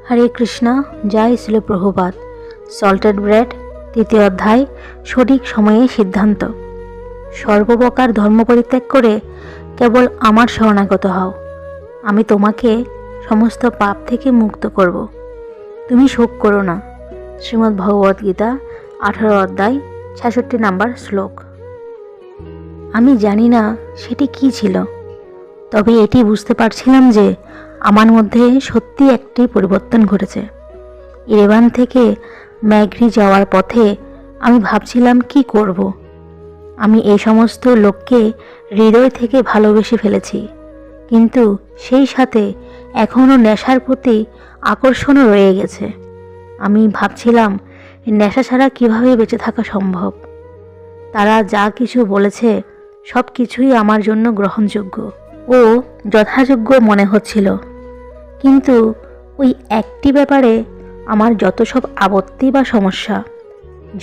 হরে কৃষ্ণ, জয় ছিল Prabhupada. Salted bread, তৃতীয় অধ্যায়, সঠিক সময়ে সিদ্ধান্ত। সর্বপ্রকার ধর্ম পরিত্যাগ করে কেবল আমার শরণাগত হও, আমি তোমাকে সমস্ত পাপ থেকে মুক্ত করব। তুমি শোক করো না। শ্রীমদ্ ভগবদ গীতা 18 অধ্যায় 66 নম্বর শ্লোক। আমি জানি না সেটি কি ছিল, তবে এটি বুঝতে পারছিলাম যে আমার মধ্যে সত্যি একটি পরিবর্তন ঘটেছে। ইরেভান থেকে ম্যাগ্রি যাওয়ার পথে আমি ভাবছিলাম কি করব। আমি এই সমস্ত লোককে হৃদয় থেকে ভালোবেসে ফেলেছি, কিন্তু সেই সাথে এখনও নেশার প্রতি আকর্ষণও রয়ে গেছে। আমি ভাবছিলাম নেশা ছাড়া কীভাবে বেঁচে থাকা সম্ভব। তারা যা কিছু বলেছে সব কিছুই আমার জন্য গ্রহণযোগ্য ও যথাযোগ্য মনে হচ্ছিল, কিন্তু ওই একটি ব্যাপারে আমার যত সব আপত্তি বা সমস্যা।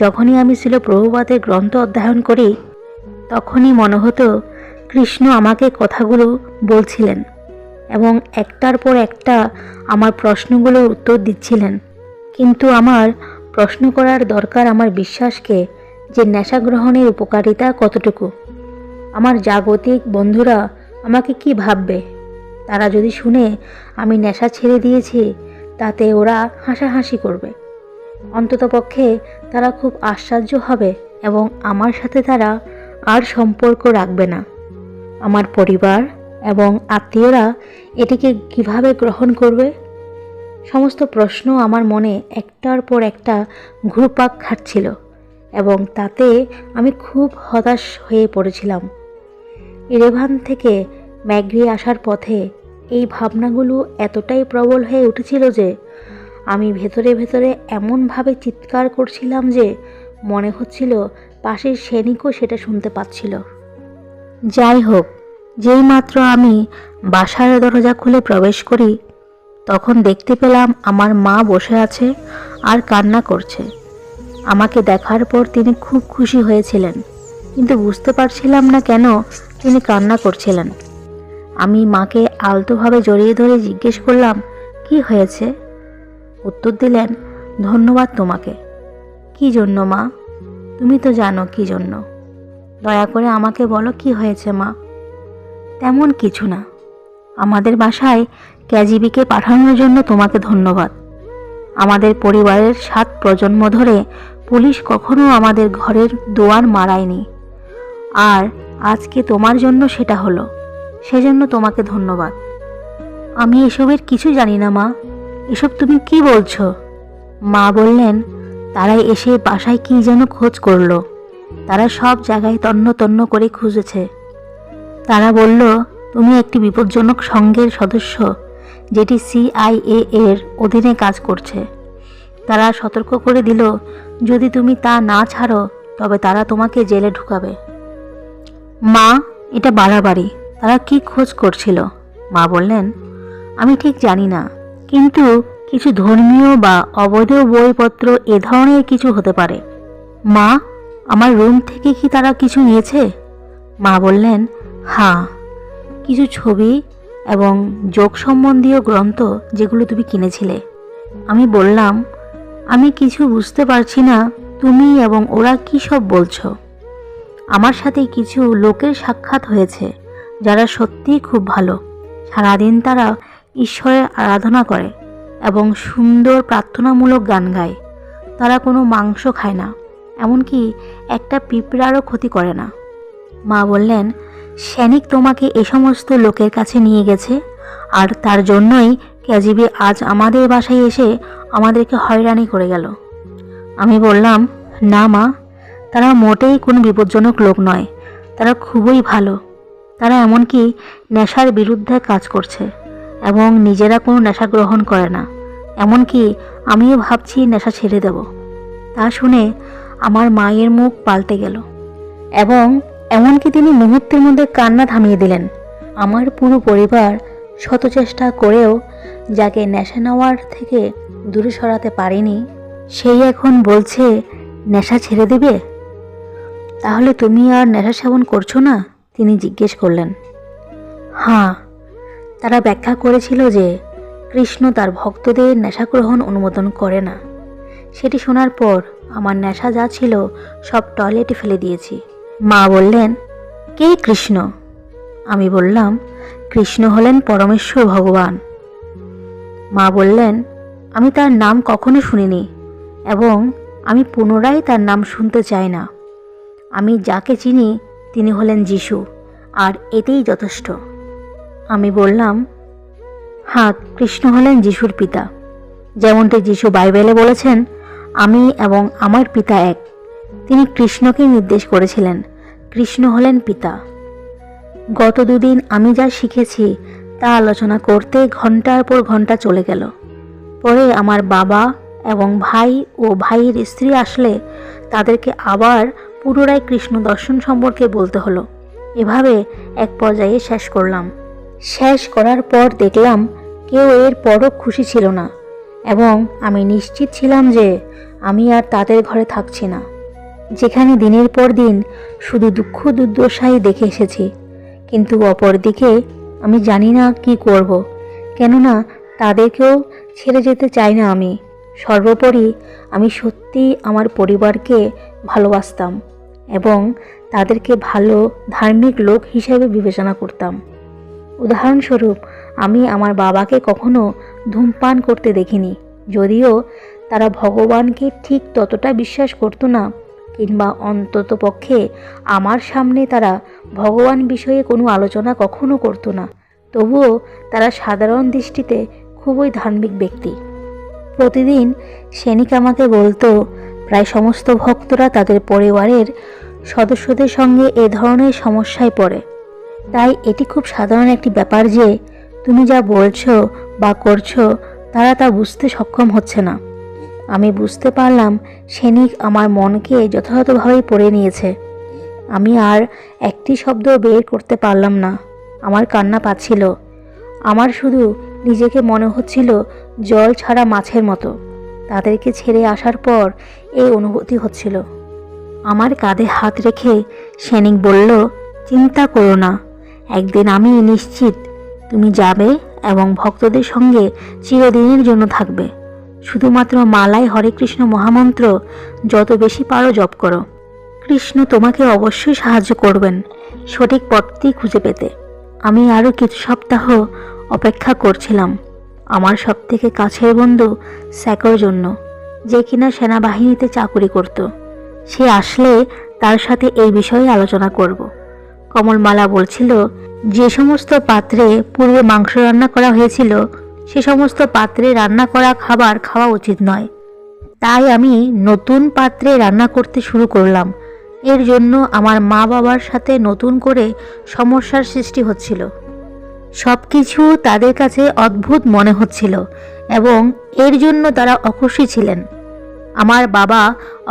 যখনই আমি ছিল প্রভুপাদের গ্রন্থ অধ্যয়ন করি, তখনই মনে হতো কৃষ্ণ আমাকে কথাগুলো বলছিলেন এবং একটার পর একটা আমার প্রশ্নগুলোর উত্তর দিচ্ছিলেন। কিন্তু আমার প্রশ্ন করার দরকার আমার বিশ্বাসকে, যে নেশা গ্রহণের উপকারিতা কতটুকু। আমার জাগতিক বন্ধুরা আমাকে কি ভাববে? তারা যদি শুনে আমি নেশা ছেড়ে দিয়েছি, তাতে ওরা হাসাহাসি করবে। অন্ততপক্ষে তারা খুব আশ্চর্য হবে এবং আমার সাথে তারা আর সম্পর্ক রাখবে না। আমার পরিবার এবং আত্মীয়রা এটিকে কিভাবে গ্রহণ করবে? সমস্ত প্রশ্ন আমার মনে একটার পর একটা ঘুরপাক খাচ্ছিল এবং তাতে আমি খুব হতাশ হয়ে পড়েছিলাম। ইরেভান থেকে ম্যাগ্রি আসার পথে এই ভাবনাগুলো এতটাই প্রবল হয়ে উঠেছিল যে আমি ভেতরে ভেতরে এমনভাবে চিৎকার করছিলাম যে মনে হচ্ছিল পাশের সৈনিকও সেটা শুনতে পাচ্ছিল। যাই হোক, যেই মাত্র আমি বাসার দরজা খুলে প্রবেশ করি, তখন দেখতে পেলাম আমার মা বসে আছে আর কান্না করছে। আমাকে দেখার পর তিনি খুব খুশি হয়েছিলেন, কিন্তু বুঝতে পারছিলাম না কেন তিনি কান্না করছিলেন। আমি মাকে আলতোভাবে জড়িয়ে ধরে জিজ্ঞেস করলাম, কি হয়েছে? উত্তর দিলেন, ধন্যবাদ তোমাকে। কি জন্য মা? তুমি তো জানো কি জন্য। দয়া করে আমাকে বলো কি হয়েছে মা? তেমন কিছু না। আমাদের বাসায় ক্যাজিবিকে পাঠানোর জন্য তোমাকে ধন্যবাদ। আমাদের পরিবারের 7 প্রজন্ম ধরে পুলিশ কখনো আমাদের ঘরের দুয়ার মারায়নি, আর আজকে তোমার জন্য সেটা হলো, সেজন্য তোমাকে ধন্যবাদ। আমি এসবের কিছু জানি না মা, এসব তুমি কি বলছো? মা বললেন, তারাই এসে বাসায় কি যেন খোঁজ করলো। তারা সব জায়গায় তন্ন তন্ন করে খুঁজেছে। তারা বলল তুমি একটি বিপজ্জনক সংঘের সদস্য, যেটি CIA এর অধীনে কাজ করছে। তারা সতর্ক করে দিল, যদি তুমি তা না ছাড়ো তবে তারা তোমাকে জেলে ঢুকাবে। মা, এটা বাড়াবাড়ি। তারা কি খোঁজ করছিল? মা বললেন, আমি ঠিক জানি না, কিন্তু কিছু ধর্মীয় বা অবৈধ বইপত্র এ ধরনের কিছু হতে পারে। মা, আমার রুম থেকে কি তারা কিছু নিয়েছে? মা বললেন, হ্যাঁ, কিছু ছবি এবং যোগ সম্বন্ধীয় গ্রন্থ যেগুলো তুমি কিনেছিলে। আমি বললাম, আমি কিছু বুঝতে পারছি না, তুমি এবং ওরা কি সব বলছো। আমার সাথে কিছু লোকের সাক্ষাৎ হয়েছে যারা সত্যিই খুব ভালো। সারাদিন তারা ঈশ্বরের আরাধনা করে এবং সুন্দর প্রার্থনামূলক গান গায়। তারা কোনো মাংস খায় না, এমনকি একটা পিঁপড়ারও ক্ষতি করে না। মা বললেন, সৈনিক তোমাকে এ সমস্ত লোকের কাছে নিয়ে গেছে, আর তার জন্যই ক্যাজিবি আজ আমাদের বাসায় এসে আমাদেরকে হয়রানি করে গেল। আমি বললাম, না মা, তারা মোটেই কোনো বিপজ্জনক লোক নয়। তারা খুবই ভালো। তারা এমনকি নেশার বিরুদ্ধে কাজ করছে এবং নিজেরা কোনো নেশা গ্রহণ করে না। এমনকি আমিও ভাবছি নেশা ছেড়ে দেব। তা শুনে আমার মায়ের মুখ পাল্টে গেল এবং এমনকি তিনি মুহূর্তের মধ্যে কান্না থামিয়ে দিলেন। আমার পুরো পরিবার শত চেষ্টা করেও যাকে নেশা নেওয়ার থেকে দূরে সরাতে পারিনি, সেই এখন বলছে নেশা ছেড়ে দেবে। তাহলে তুমি আর নেশা সেবন করছো না? তিনি জিজ্ঞেস করলেন। হ্যাঁ, তারা ব্যাখ্যা করেছিল যে কৃষ্ণ তার ভক্তদের নেশা গ্রহণ অনুমোদন করে না। সেটি শোনার পর আমার নেশা যা ছিল সব টয়লেটে ফেলে দিয়েছি। মা বললেন, কে কৃষ্ণ? আমি বললাম, কৃষ্ণ হলেন পরমেশ্বর ভগবান। মা বললেন, আমি তার নাম কখনো শুনিনি এবং আমি পুনরায় তার নাম শুনতে চাই না। আমি যাকে চিনি তিনি হলেন যিশু, আর এতেই যথেষ্ট। আমি বললাম, হ্যাঁ, কৃষ্ণ হলেন যিশুর পিতা। যেমনটি যিশু বাইবেলে বলেছেন, আমি এবং আমার পিতা এক। তিনি কৃষ্ণকে নির্দেশ করেছিলেন, কৃষ্ণ হলেন পিতা। গত দুদিন আমি যা শিখেছি তা আলোচনা করতে ঘন্টার পর ঘন্টা চলে গেল। পরে আমার বাবা এবং ভাই ও ভাইয়ের স্ত্রী আসলে তাদেরকে আবার পুনরায় কৃষ্ণ দর্শন সম্পর্কে বলতে হলো। এভাবে এক পর্যায়ে শেষ করলাম। শেষ করার পর দেখলাম কেউ এর পরও খুশি ছিল না এবং আমি নিশ্চিত ছিলাম যে আমি আর তাদের ঘরে থাকছি না, যেখানে দিনের পর দিন শুধু দুঃখ দুর্দশাই দেখে এসেছি। কিন্তু অপরদিকে আমি জানি না কি করব, কেননা তাদেরকেও ছেড়ে যেতে চাই না আমি। সর্বোপরি আমি সত্যি আমার পরিবারকে ভালোবাসতাম এবং তাদেরকে ভালো ধার্মিক লোক হিসেবে বিবেচনা করতাম। উদাহরণস্বরূপ, আমি আমার বাবাকে কখনো ধূমপান করতে দেখিনি, যদিও তারা ভগবানকে ঠিক ততটা বিশ্বাস করতো না, কিংবা অন্ততপক্ষে আমার সামনে তারা ভগবান বিষয়ে কোনো আলোচনা কখনো করতো না। তবুও তারা সাধারণ দৃষ্টিতে খুবই ধার্মিক ব্যক্তি। প্রতিদিন সেনিক আমাকে বলতো, প্রায় সমস্ত ভক্তরা তাদের পরিবারের সদস্যদের সঙ্গে এ ধরনের সমস্যায় পড়ে। তাই এটি খুব সাধারণ একটি ব্যাপার যে তুমি যা বলছো বা করছো তারা তা বুঝতে সক্ষম হচ্ছে না। আমি বুঝতে পারলাম সেনিক আমার মনকে যথাযথভাবেই পড়ে নিয়েছে। আমি আর একটি শব্দ বের করতে পারলাম না। আমার কান্না পাচ্ছিল। আমার শুধু নিজেকে মনে হচ্ছিল জল ছাড়া মাছের মতো। তাদেরকে ছেড়ে আসার পর এই অনুভূতি হচ্ছিল। আমার কাঁধে হাত রেখে সেনিক বলল, চিন্তা করো না, একদিন আমি নিশ্চিত তুমি যাবে এবং ভক্তদের সঙ্গে চিরদিনের জন্য থাকবে। শুধুমাত্র মালায় হরে কৃষ্ণ মহামন্ত্র যত বেশি পারো জপ করো। কৃষ্ণ তোমাকে অবশ্যই সাহায্য করবেন সঠিক পথটি খুঁজে পেতে। আমি আরও কিছু সপ্তাহ অপেক্ষা করছিলাম আমার সবথেকে কাছের বন্ধু স্যাকোর জন্য, যে কিনা সেনাবাহিনীতে চাকুরি করত। সে আসলে তার সাথে এই বিষয়ে আলোচনা করব। কমলমালা বলছিল, যে সমস্ত পাত্রে পূর্বে মাংস রান্না করা হয়েছিল সে সমস্ত পাত্রে রান্না করা খাবার খাওয়া উচিত নয়। তাই আমি নতুন পাত্রে রান্না করতে শুরু করলাম। এর জন্য আমার মা বাবার সাথে নতুন করে সমস্যার সৃষ্টি হচ্ছিল। সব কিছু তাদের কাছে অদ্ভুত মনে হচ্ছিল এবং এর জন্য তারা অখুশি ছিলেন। আমার বাবা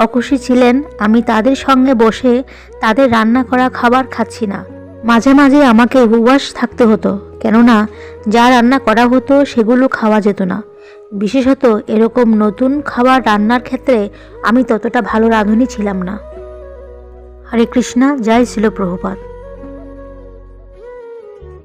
অখুশি ছিলেন আমি তাদের সঙ্গে বসে তাদের রান্না করা খাবার খাচ্ছি না। মাঝে মাঝে আমাকে উপবাস থাকতে হতো, কেননা যা রান্না করা হতো সেগুলো খাওয়া যেত না। বিশেষত এরকম নতুন খাবার রান্নার ক্ষেত্রে আমি ততটা ভালো রাঁধুনি ছিলাম না। হরে কৃষ্ণা, জয় শ্রীল প্রভুপাদ।